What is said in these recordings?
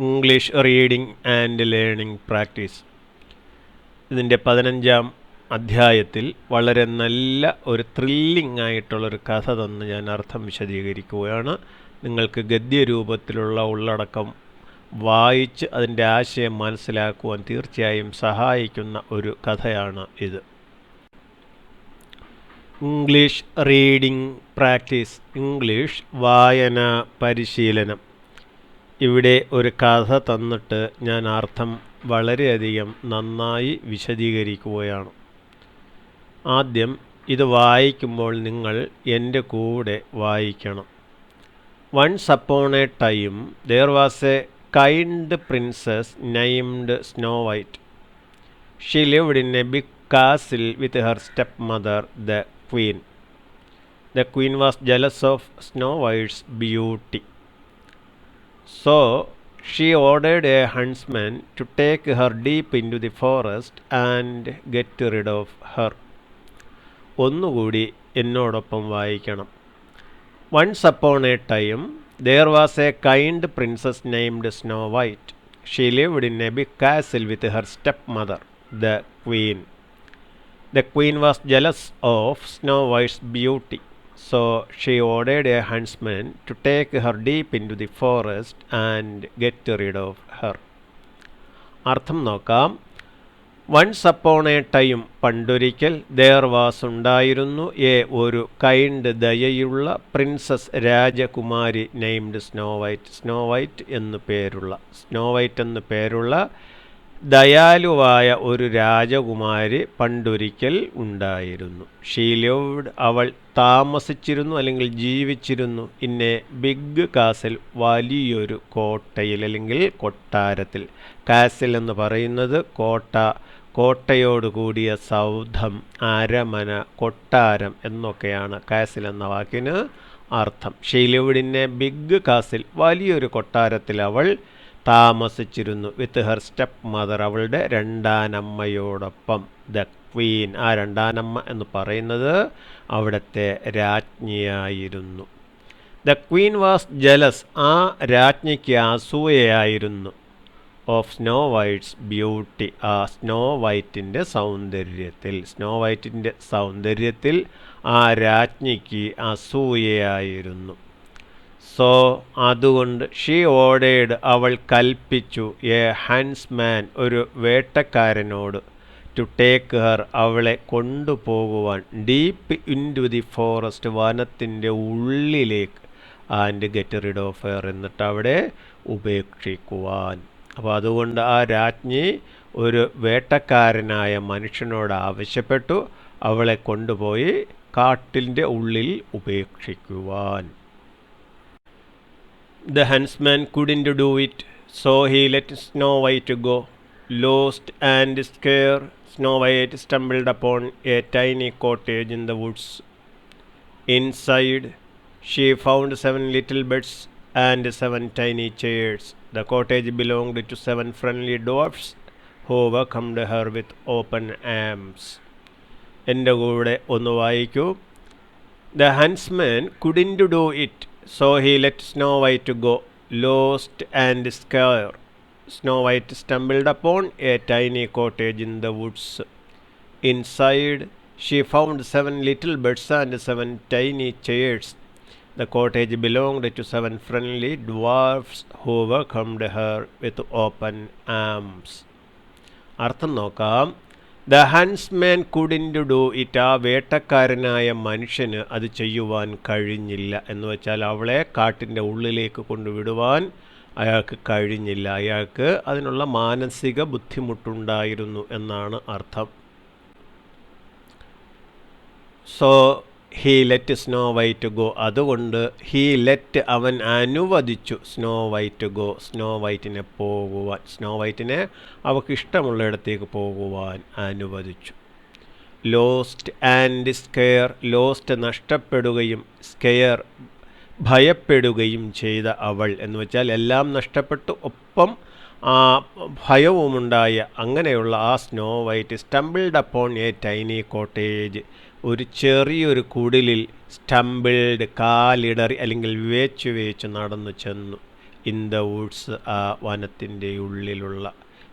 English reading and learning practice. ഇതിൻ്റെ 15-ാം അധ്യായത്തിൽ വളരെ നല്ല ഒരു ത്രില്ലിംഗ് ആയിട്ടുള്ളൊരു കഥ തന്ന് ഞാൻ അർത്ഥം വിശദീകരിക്കുകയാണ്. നിങ്ങൾക്ക് ഗദ്യരൂപത്തിലുള്ള ഉള്ളടക്കം വായിച്ച് അതിൻ്റെ ആശയം മനസ്സിലാക്കുവാൻ തീർച്ചയായും സഹായിക്കുന്ന ഒരു കഥയാണ് ഇത്. ഇംഗ്ലീഷ് റീഡിംഗ് പ്രാക്ടീസ്, ഇംഗ്ലീഷ് വായന പരിശീലനം. ഇവിടെ ഒരു കഥ തന്നിട്ട് ഞാൻ അർത്ഥം വളരെയധികം നന്നായി വിശദീകരിക്കുകയാണ്. ആദ്യം ഇത് വായിക്കുമ്പോൾ നിങ്ങൾ എൻ്റെ കൂടെ വായിക്കണം. Once upon a time there was a kind princess named Snow White. She lived in a big castle with her stepmother, the queen. The queen was jealous of Snow White's beauty. So she ordered a huntsman to take her deep into the forest and get rid of her. ഒന്നുകൂടി എന്നോടൊപ്പം വായിക്കണം. Once upon a time, there was a kind princess named Snow White. She lived in a big castle with her stepmother, the queen. The queen was jealous of Snow White's beauty. So she ordered a huntsman to take her deep into the forest and get rid of her. അർത്ഥം നോക്കാം. Once upon a time, പണ്ടൊരിക്കൽ, there was ഉണ്ടായിരുന്നു, ഒരു kind ദയയുള്ള, princess രാജകുമാരി, named snow white, snow white എന്ന് പേരുള്ള ദയാലുവായ ഒരു രാജകുമാരി പണ്ടൊരിക്കൽ ഉണ്ടായിരുന്നു. ഷീ ലിവ്ഡ്, അവൾ താമസിച്ചിരുന്നു അല്ലെങ്കിൽ ജീവിച്ചിരുന്നു, ഇൻ എ ബിഗ് കാസിൽ, വലിയൊരു കോട്ടയിൽ അല്ലെങ്കിൽ കൊട്ടാരത്തിൽ. കാസിൽ എന്ന് പറയുന്നത് കോട്ടയോട് കൂടിയ സൗധം, അരമന, കൊട്ടാരം എന്നൊക്കെയാണ് കാസിൽ എന്ന വാക്കിന് അർത്ഥം. She lived in a big castle, വലിയൊരു കൊട്ടാരത്തിൽ അവൾ താമസിച്ചിരുന്നു. വിത്ത് ഹെർ സ്റ്റെപ്പ് മദർ, അവളുടെ രണ്ടാനമ്മയോടൊപ്പം. ദ ക്വീൻ, ആ രണ്ടാനമ്മ എന്ന് പറയുന്നത് അവിടുത്തെ രാജ്ഞിയായിരുന്നു. ദ ക്വീൻ വാസ് ജലസ്, ആ രാജ്ഞിക്ക് അസൂയയായിരുന്നു. ഓഫ് സ്നോ വൈറ്റ്സ് ബ്യൂട്ടി, ആ സ്നോ വൈറ്റിൻ്റെ സൗന്ദര്യത്തിൽ ആ രാജ്ഞിക്ക് അസൂയയായിരുന്നു. സോ അതുകൊണ്ട്, ഷീ ഓർഡേഡ്, അവൾ കൽപ്പിച്ചു, എ ഹൻസ്മാൻ, ഒരു വേട്ടക്കാരനോട്, ടു ടേക്ക് ഹർ, അവളെ കൊണ്ടുപോകുവാൻ, deep into the forest, വനത്തിൻ്റെ ഉള്ളിലേക്ക്, and get rid of her, എന്നിട്ട് അവിടെ ഉപേക്ഷിക്കുവാൻ. അപ്പോൾ അതുകൊണ്ട് ആ രാജ്ഞി ഒരു വേട്ടക്കാരനായ മനുഷ്യനോട് ആവശ്യപ്പെട്ടു അവളെ കൊണ്ടുപോയി കാട്ടിൻ്റെ ഉള്ളിൽ ഉപേക്ഷിക്കുവാൻ. The huntsman couldn't do it, so he let Snow White go. Lost and scared, Snow White stumbled upon a tiny cottage in the woods. Inside, she found 7 little beds and 7 tiny chairs. The cottage belonged to 7 friendly dwarfs who welcomed her with open arms. എൻ്റെ കൂടെ ഒന്ന് വായിക്കൂ. The huntsman couldn't do it, so he let Snow White go. Lost and scared, Snow White stumbled upon a tiny cottage in the woods. Inside, she found 7 little beds and 7 tiny chairs. The cottage belonged to 7 friendly dwarfs who welcomed her with open arms. അർത്ഥം നോക്കാം. The ഹൻസ്മാൻ couldn't do it, ആ വേട്ടക്കാരനായ മനുഷ്യന് അത് ചെയ്യുവാൻ കഴിഞ്ഞില്ല. എന്ന് വെച്ചാൽ അവളെ കാട്ടിൻ്റെ ഉള്ളിലേക്ക് കൊണ്ടുവിടുവാൻ അയാൾക്ക് കഴിഞ്ഞില്ല. അയാൾക്ക് അതിനുള്ള മാനസിക ബുദ്ധിമുട്ടുണ്ടായിരുന്നു എന്നാണ് അർത്ഥം. So he let snow white go, അതുകൊണ്ട് ഹീ ലെറ്റ്, അവൻ അനുവദിച്ചു, സ്നോ വൈറ്റ് ഗോ, സ്നോ വൈറ്റിനെ പോകുവാൻ, സ്നോ വൈറ്റിനെ അവൾക്ക് ഇഷ്ടമുള്ളിടത്തേക്ക് പോകുവാൻ അനുവദിച്ചു. ലോസ്റ്റ് ആൻഡ് സ്കെയർ, ലോസ്റ്റ് നഷ്ടപ്പെടുകയും, സ്കെയർ ഭയപ്പെടുകയും ചെയ്ത അവൾ, എന്ന് വെച്ചാൽ എല്ലാം നഷ്ടപ്പെട്ടു, ഒപ്പം ഭയവുമുണ്ടായ അങ്ങനെയുള്ള ആ Snow White stumbled upon a tiny cottage, ഒരു ചെറിയൊരു കുടിലിൽ സ്റ്റംബിൾഡ്, കാലിടറി അല്ലെങ്കിൽ വേച്ചു നടന്നു ചെന്നു. ഇൻ ദ വുഡ്സ്, ആ വനത്തിൻ്റെ ഉള്ളിലുള്ള.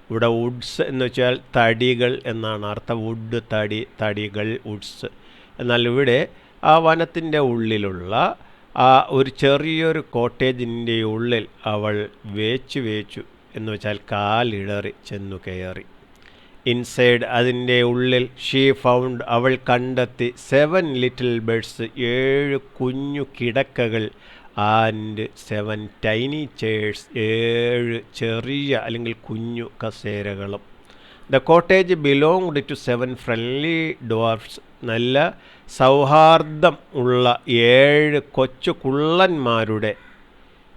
ഇവിടെ വുഡ്സ് എന്ന് വെച്ചാൽ തടികൾ എന്നാണ് അർത്ഥം. വുഡ് തടി, തടികൾ, വുഡ്സ്. എന്നാൽ ഇവിടെ ആ വനത്തിൻ്റെ ഉള്ളിലുള്ള ആ ഒരു ചെറിയൊരു കോട്ടേജിൻ്റെ ഉള്ളിൽ അവൾ വേച്ചു എന്ന് വെച്ചാൽ കാലിടറി ചെന്നു കയറി. ഇൻസൈഡ്, അതിൻ്റെ ഉള്ളിൽ, ഷീ ഫൗണ്ട്, അവൾ കണ്ടെത്തി, 7 ലിറ്റിൽ ബെഡ്സ്, 7 കുഞ്ഞു കിടക്കകൾ, ആൻഡ് 7 ടൈനി ചെയർസ്, 7 ചെറിയ അല്ലെങ്കിൽ കുഞ്ഞു കസേരകളും. The cottage belonged to 7 friendly dwarfs, നല്ല സൗഹാർദ്ദം ഉള്ള 7 കൊച്ചു കുള്ളന്മാരുടെ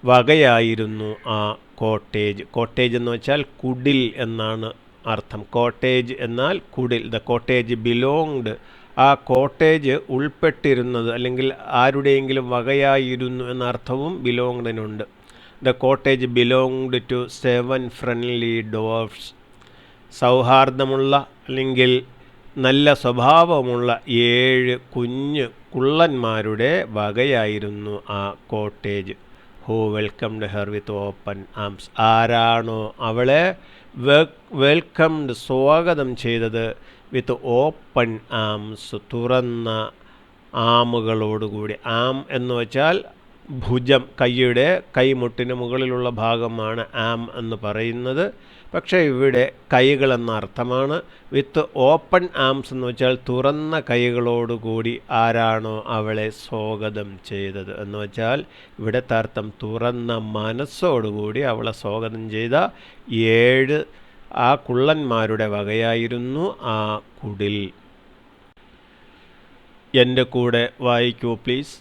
വകയായിരുന്നു ആ കോട്ടേജ്. കോട്ടേജ് എന്ന് വെച്ചാൽ കുടിൽ എന്നാണ് അർത്ഥം. കോട്ടേജ് എന്നാൽ കുടിൽ. ദ കോട്ടേജ് ബിലോങ്ഡ്, ആ കോട്ടേജ് ഉൾപ്പെട്ടിരുന്നത് അല്ലെങ്കിൽ ആരുടെയെങ്കിലും വകയായിരുന്നു എന്ന അർത്ഥവും ബിലോങ്ഡിനുണ്ട്. The cottage belonged to 7 friendly dwarfs, സൗഹാർദ്ദമുള്ള അല്ലെങ്കിൽ നല്ല സ്വഭാവമുള്ള 7 കുഞ്ഞ് കുള്ളന്മാരുടെ വകയായിരുന്നു ആ cottage. Who welcomed her with open arms, ആരാണോ അവളെ വെൽക്കംഡ്, സ്വാഗതം ചെയ്തത്, വിത്ത് ഓപ്പൺ ആംസ്, തുറന്ന ആമുകളോടുകൂടി. ആം എന്ന് വെച്ചാൽ ഭുജം, കൈയുടെ കൈമുട്ടിന് മുകളിലുള്ള ഭാഗമാണ് ആം എന്ന് പറയുന്നത്. പക്ഷേ ഇവിടെ കൈകൾ എന്ന അർത്ഥമാണ്. വിത്ത് ഓപ്പൺ ആംസ് എന്ന് വെച്ചാൽ തുറന്ന കൈകളോടുകൂടി ആരാണോ അവളെ സ്വാഗതം ചെയ്തത് എന്ന് വെച്ചാൽ ഇവിടുത്തെ അർത്ഥം തുറന്ന മനസ്സോടുകൂടി അവളെ സ്വാഗതം ചെയ്ത 7 ആ കുള്ളന്മാരുടെ വകയായിരുന്നു ആ കുടിൽ. എൻ്റെ കൂടെ വായിക്കൂ please.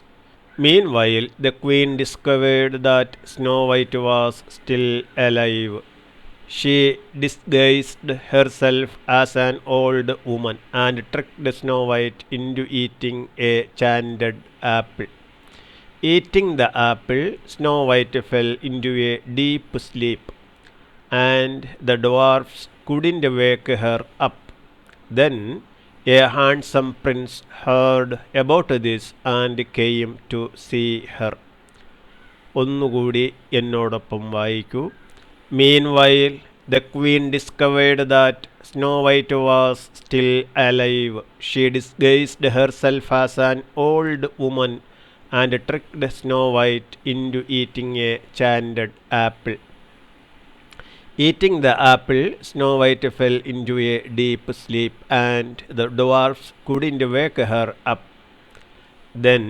Meanwhile, the queen discovered that Snow White was still alive. She disguised herself as an old woman and tricked Snow White into eating a enchanted apple. Eating the apple, Snow White fell into a deep sleep, and the dwarfs couldn't wake her up. Then a handsome prince heard about this and came to see her. ഒന്നുകൂടി എന്നോടൊപ്പം വായിക്കൂ. Meanwhile, the queen discovered that Snow White was still alive. She disguised herself as an old woman and tricked Snow White into eating a enchanted apple. Eating the apple, Snow White fell into a deep sleep, and the dwarfs couldn't wake her up. Then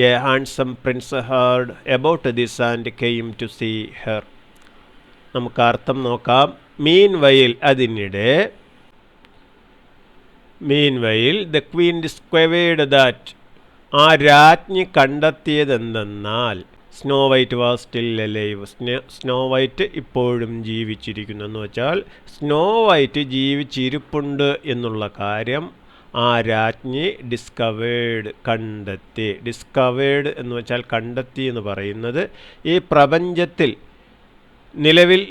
a handsome prince heard about this and came to see her. നമുക്ക് അർത്ഥം നോക്കാം. Meanwhile, അതിനിടെ, Meanwhile, the queen discovered that, ആ രാജ്ഞി കണ്ടെത്തിയതെന്തെന്നാൽ, Snow White was still alive, Snow White ഇപ്പോഴും ജീവിച്ചിരിക്കുന്നു എന്ന് വെച്ചാൽ സ്നോ വൈറ്റ് ജീവിച്ചിരിപ്പുണ്ട് എന്നുള്ള കാര്യം ആ രാജ്ഞി ഡിസ്കവേർഡ്, കണ്ടെത്തി. ഡിസ്കവേർഡ് എന്ന് വെച്ചാൽ കണ്ടെത്തി എന്ന് പറയുന്നത് ഈ പ്രപഞ്ചത്തിൽ നിലവിൽ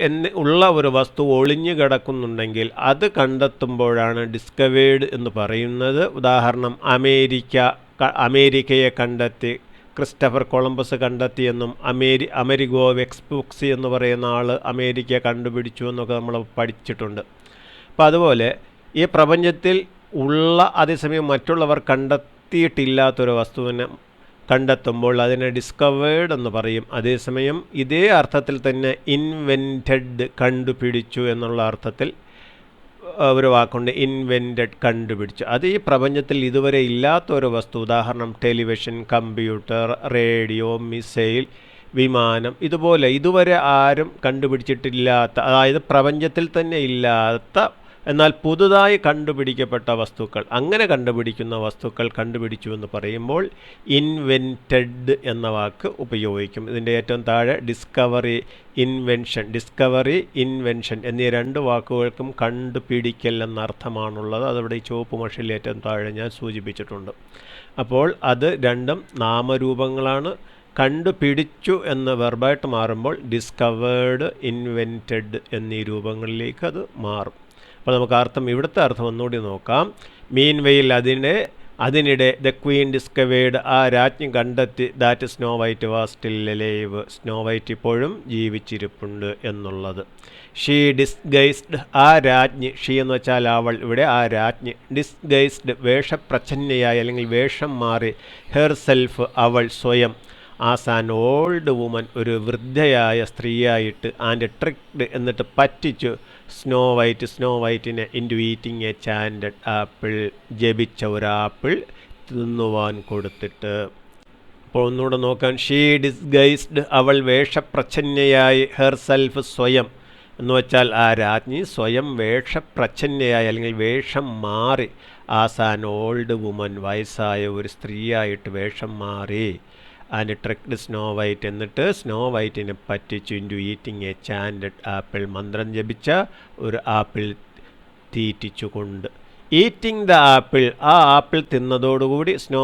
ഉള്ള ഒരു വസ്തു ഒളിഞ്ഞു കിടക്കുന്നുണ്ടെങ്കിൽ അത് കണ്ടെത്തുമ്പോഴാണ് ഡിസ്കവേർഡ് എന്ന് പറയുന്നത്. ഉദാഹരണം, അമേരിക്കയെ കണ്ടെത്തി, ക്രിസ്റ്റഫർ കൊളംബസ് കണ്ടെത്തിയെന്നും അമേരിഗോ വെസ്പൂക്സി എന്ന് പറയുന്ന ആൾ അമേരിക്ക കണ്ടുപിടിച്ചു എന്നൊക്കെ നമ്മൾ പഠിച്ചിട്ടുണ്ട്. അപ്പോൾ അതുപോലെ ഈ പ്രപഞ്ചത്തിൽ ഉള്ള അതേസമയം മറ്റുള്ളവർ കണ്ടെത്തിയിട്ടില്ലാത്തൊരു വസ്തുവിനെ കണ്ടെത്തുമ്പോൾ അതിനെ ഡിസ്കവേർഡ് എന്ന് പറയും. അതേസമയം ഇതേ അർത്ഥത്തിൽ തന്നെ ഇൻവെൻറ്റഡ്, കണ്ടുപിടിച്ചു എന്നുള്ള അർത്ഥത്തിൽ ഒരു വാക്കുണ്ട്, ഇൻവെൻറ്റഡ്, കണ്ടുപിടിച്ചു. അത് ഈ പ്രപഞ്ചത്തിൽ ഇതുവരെ ഇല്ലാത്തൊരു വസ്തു. ഉദാഹരണം, ടെലിവിഷൻ, കമ്പ്യൂട്ടർ, റേഡിയോ, മിസൈൽ, വിമാനം, ഇതുപോലെ ഇതുവരെ ആരും കണ്ടുപിടിച്ചിട്ടില്ലാത്ത, അതായത് പ്രപഞ്ചത്തിൽ തന്നെ ഇല്ലാത്ത എന്നാൽ പുതുതായി കണ്ടുപിടിക്കപ്പെട്ട വസ്തുക്കൾ, അങ്ങനെ കണ്ടുപിടിക്കുന്ന വസ്തുക്കൾ കണ്ടുപിടിച്ചു എന്ന് പറയുമ്പോൾ ഇൻവെൻറ്റഡ് എന്ന വാക്ക് ഉപയോഗിക്കും. ഇതിൻ്റെ ഏറ്റവും താഴെ ഡിസ്കവറി, ഇൻവെൻഷൻ, ഡിസ്കവറി, ഇൻവെൻഷൻ എന്നീ 2 വാക്കുകൾക്കും കണ്ടുപിടിക്കൽ എന്ന അർത്ഥമാണുള്ളത്. അതവിടെ ഈ ചുവപ്പ് മഷിൽ ഏറ്റവും താഴെ ഞാൻ സൂചിപ്പിച്ചിട്ടുണ്ട്. അപ്പോൾ അത് രണ്ടും നാമരൂപങ്ങളാണ്. കണ്ടുപിടിച്ചു എന്ന് വെർബായിട്ട് മാറുമ്പോൾ ഡിസ്കവേർഡ്, ഇൻവെൻറ്റഡ് എന്നീ രൂപങ്ങളിലേക്ക് അത് മാറും. അപ്പോൾ നമുക്ക് അർത്ഥം, ഇവിടുത്തെ അർത്ഥം ഒന്നുകൂടി നോക്കാം. മീൻവെയിൽ, അതിനെ അതിനിടെ ദ ക്വീൻ ഡിസ്കവേർഡ്, ആ രാജ്ഞി കണ്ടെത്തി, that snow White was still alive, Snow White ഇപ്പോഴും ജീവിച്ചിരിപ്പുണ്ട് എന്നുള്ളത്. ഷീ ഡിസ്ഗൈസ്ഡ്, ആ രാജ്ഞി, ഷീ എന്ന് വെച്ചാൽ അവൾ, ഇവിടെ ആ രാജ്ഞി, ഡിസ്ഗൈസ്ഡ് വേഷപ്രച്ഛന്നയായി അല്ലെങ്കിൽ വേഷം മാറി, ഹെർ സെൽഫ് അവൾ സ്വയം, ആസ് ആൻ ഓൾഡ് വുമൻ ഒരു വൃദ്ധയായ സ്ത്രീയായിട്ട്, ആൻഡ് ട്രിക്ഡ് എന്നിട്ട് പറ്റിച്ചു, സ്നോ വൈറ്റിനെ into eating a chanted apple, ജപിച്ച ഒരു ആപ്പിൾ തിന്നുവാൻ കൊടുത്തിട്ട്. അപ്പോൾ ഒന്നുകൂടെ നോക്കാൻ, ഷീ ഡിസ്ഗൈസ്ഡ് അവൾ വേഷപ്രച്ഛന്നയായി, ഹെർ സെൽഫ് സ്വയം എന്ന് വെച്ചാൽ ആ രാജ്ഞി സ്വയം വേഷപ്രച്ഛന്നയായി അല്ലെങ്കിൽ വേഷം മാറി, ആസ് ആൻ ഓൾഡ് വുമൻ വയസ്സായ ഒരു സ്ത്രീയായിട്ട് വേഷം മാറി, ആൻഡ് ട്രിക്ഡ് സ്നോ വൈറ്റ് എന്നിട്ട് സ്നോ വൈറ്റിനെ പറ്റിച്ചു, into eating a chanted apple മന്ത്രം ജപിച്ച ഒരു ആപ്പിൾ തീറ്റിച്ചുകൊണ്ട്. ഈറ്റിംഗ് ദ ആപ്പിൾ, ആ ആപ്പിൾ തിന്നതോടുകൂടി സ്നോ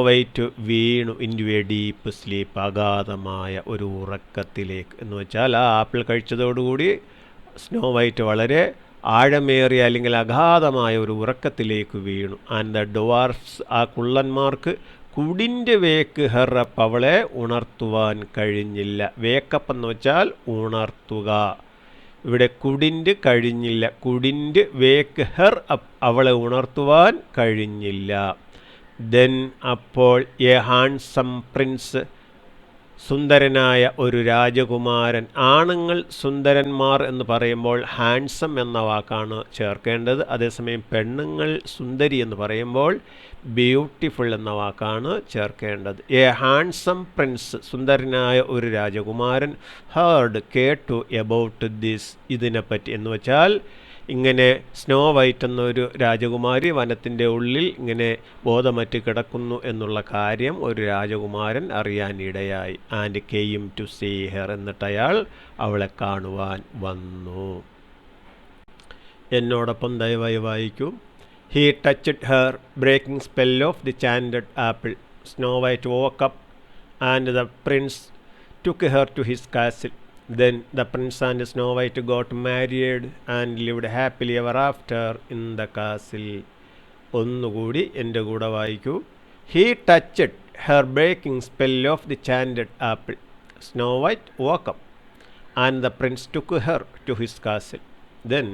വൈറ്റ് വീണു, ഇൻറ്റു എ ഡീപ്പ് സ്ലീപ്പ് അഗാധമായ ഒരു ഉറക്കത്തിലേക്ക്. എന്ന് വെച്ചാൽ ആ ആപ്പിൾ കഴിച്ചതോടുകൂടി സ്നോ വൈറ്റ് വളരെ ആഴമേറിയ അല്ലെങ്കിൽ അഗാധമായ ഒരു ഉറക്കത്തിലേക്ക് വീണു. ആൻഡ് ദ ഡ്വാർഫ്സ്, ആ കുള്ളന്മാർക്ക് കുഡിൻ്റെ വേക്ക് ഹെറപ്പ് അവളെ ഉണർത്തുവാൻ കഴിഞ്ഞില്ല. വേക്കപ്പ് എന്ന് വെച്ചാൽ ഉണർത്തുക. ഇവിടെ കുഡിൻ്റെ കഴിഞ്ഞില്ല, കുഡിൻ്റെ വേക്ക് ഹെർ അപ്പ് അവളെ ഉണർത്തുവാൻ കഴിഞ്ഞില്ല. ദെൻ അപ്പോൾ എ ഹാൻസം പ്രിൻസ്, സുന്ദരനായ ഒരു രാജകുമാരൻ. ആണുങ്ങൾ സുന്ദരന്മാർ എന്ന് പറയുമ്പോൾ ഹാൻസം എന്ന വാക്കാണ് ചേർക്കേണ്ടത്. അതേസമയം പെണ്ണുങ്ങൾ സുന്ദരി എന്ന് പറയുമ്പോൾ ബ്യൂട്ടിഫുൾ എന്ന വാക്കാണ് ചേർക്കേണ്ടത്. എ ഹാൻസം പ്രിൻസ്, സുന്ദരനായ ഒരു രാജകുമാരൻ, ഹേർഡ് കേട്ടു, എബൌട്ട് ദിസ് ഇതിനെപ്പറ്റി, എന്ന് വെച്ചാൽ ഇങ്ങനെ സ്നോ വൈറ്റ് എന്നൊരു രാജകുമാരി വനത്തിൻ്റെ ഉള്ളിൽ ഇങ്ങനെ ബോധമറ്റ് കിടക്കുന്നു എന്നുള്ള കാര്യം ഒരു രാജകുമാരൻ അറിയാനിടയായി. And came to see her, എന്നിട്ട് അയാൾ അവളെ കാണുവാൻ വന്നു. എന്നോടൊപ്പം ദയവായി വായിക്കൂ. He touched her, breaking spell of the chanted apple. Snow White woke up and the prince took her to his castle. Then the prince and Snow White got married and lived happily ever after in the castle. ഒന്നുകൂടി എൻ്റെ കൂടെ വായിക്കൂ. He touched her breaking spell of the enchanted apple. Snow White woke up and the prince took her to his castle. Then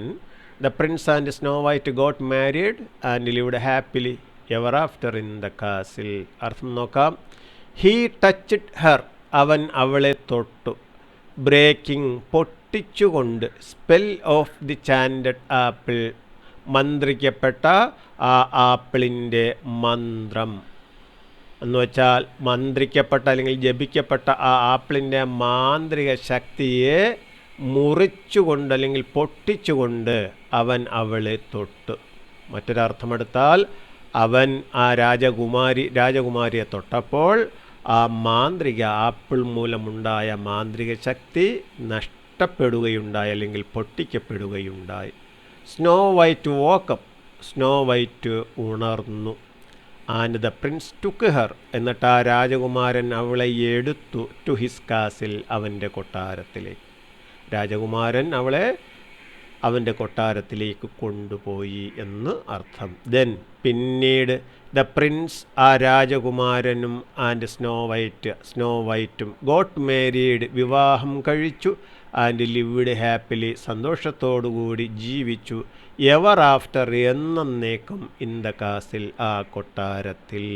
the prince and Snow White got married and lived happily ever after in the castle. അർത്ഥം നോക്കാം. He touched her, അവൻ അവളെ തൊട്ടു. Breaking പൊട്ടിച്ചുകൊണ്ട്, spell of the chanted apple മന്ത്രിക്കപ്പെട്ട ആ ആപ്പിളിൻ്റെ മന്ത്രം എന്ന് വെച്ചാൽ മന്ത്രിക്കപ്പെട്ട അല്ലെങ്കിൽ ജപിക്കപ്പെട്ട ആ ആപ്പിളിൻ്റെ മാന്ത്രിക ശക്തിയെ മുറിച്ചുകൊണ്ട് അല്ലെങ്കിൽ പൊട്ടിച്ചുകൊണ്ട് അവൻ അവളെ തൊട്ടു. മറ്റൊരർത്ഥമെടുത്താൽ അവൻ ആ രാജകുമാരിയെ തൊട്ടപ്പോൾ ആ മാന്ത്രിക ആപ്പിൾ മൂലമുണ്ടായ മാന്ത്രിക ശക്തി നഷ്ടപ്പെടുകയുണ്ടായി അല്ലെങ്കിൽ പൊട്ടിക്കപ്പെടുകയുണ്ടായി. Snow White woke up, Snow White ഉണർന്നു. And the prince took her, എന്നിട്ട് ആ രാജകുമാരൻ അവളെ എടുത്തു, ടു ഹിസ് കാസിൽ അവൻ്റെ കൊട്ടാരത്തിലേക്ക്. രാജകുമാരൻ അവളെ അവൻ്റെ കൊട്ടാരത്തിലേക്ക് കൊണ്ടുപോയി എന്ന് അർത്ഥം. ദെൻ പിന്നീട് ദ പ്രിൻസ്, ആ രാജകുമാരനും, ആൻഡ് സ്നോ വൈറ്റും ഗോട്ട് മാരീഡ്, വിവാഹം കഴിച്ചു, ആൻഡ് ലിവ്ഡ് ഹാപ്പിലി, സന്തോഷത്തോടുകൂടി ജീവിച്ചു, എവർ ആഫ്റ്റർ എന്നേക്കും, ഇൻ ദ കാസിൽ, ആ കൊട്ടാരത്തിൽ.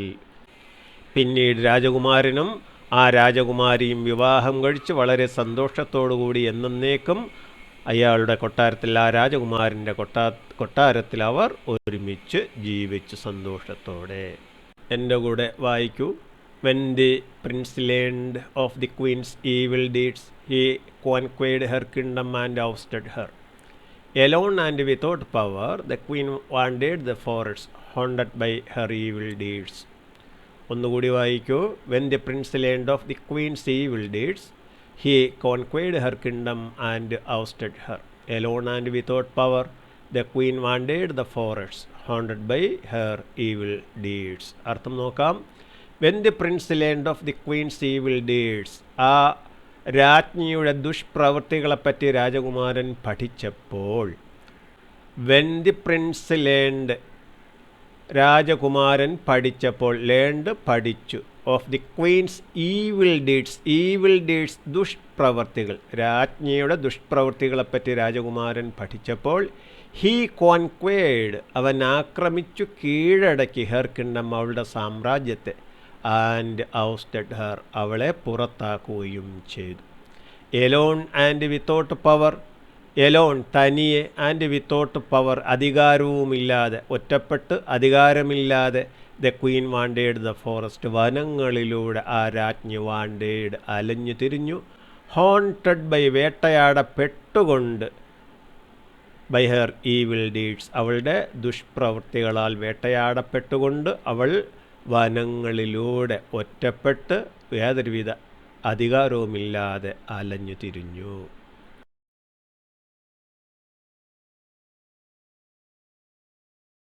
പിന്നീട് രാജകുമാരനും ആ രാജകുമാരിയും വിവാഹം കഴിച്ച് വളരെ സന്തോഷത്തോടുകൂടി എന്നേക്കും അയാളുടെ കൊട്ടാരത്തിൽ, ആ രാജകുമാരൻ്റെ കൊട്ടാരത്തിൽ അവർ ഒരുമിച്ച് ജീവിച്ചു സന്തോഷത്തോടെ. എൻ്റെ കൂടെ വായിക്കൂ. When the prince learned of the queen's evil deeds he conquered her kingdom and ousted her. Alone and without power the queen wandered the forest haunted by her evil deeds. ഒന്നുകൂടി വായിക്കൂ. When the prince learned of the queen's evil deeds he conquered her kingdom and ousted her. Alone and without power, the queen wandered the forests, haunted by her evil deeds. അർത്ഥം നോക്കാം. When the prince learned of the queen's evil deeds, ആ രാജ്ഞിയുടെ ദുഷ്പ്രവൃത്തികളെപ്പറ്റി രാജകുമാരൻ പഠിച്ചപ്പോൾ, when the prince learned, രാജകുമാരൻ പഠിച്ചപ്പോൾ learned പഠിച്ചു of the queen's evil deeds ദുഷ്പ്രവർത്തികൾ രാജ്ഞിയുടെ ദുഷ്പ്രവൃത്തികളെപ്പറ്റി രാജകുമാരൻ പഠിച്ചപ്പോൾ ഹീ കോൺക്വേഡ് അവൻ ആക്രമിച്ചു കീഴടക്കി ഹെർ കിങ്ഡം അവളുടെ സാമ്രാജ്യത്തെ ആൻഡ് ഔസ്റ്റഡ് ഹെർ അവളെ പുറത്താക്കുകയും ചെയ്തു. Alone and without power alone തനിയെ ആൻഡ് വിത്തൗട്ട് പവർ അധികാരവുമില്ലാതെ ഒറ്റപ്പെട്ട് അധികാരമില്ലാതെ the queen wandered the forest വനങ്ങളിലൂടെ ആ രാജ്ഞി വാണ്ടേഡ് അലഞ്ഞു തിരിഞ്ഞു. ഹോണ്ടഡ് ബൈ വേട്ടയാടപ്പെട്ടുകൊണ്ട് ബൈ ഹെർ ഈവിൽ ഡീഡ്സ് അവളുടെ ദുഷ്പ്രവൃത്തികളാൽ വേട്ടയാടപ്പെട്ടുകൊണ്ട് അവൾ വനങ്ങളിലൂടെ ഒറ്റപ്പെട്ട് യാതൊരുവിധ അധികാരവുമില്ലാതെ അലഞ്ഞു തിരിഞ്ഞു.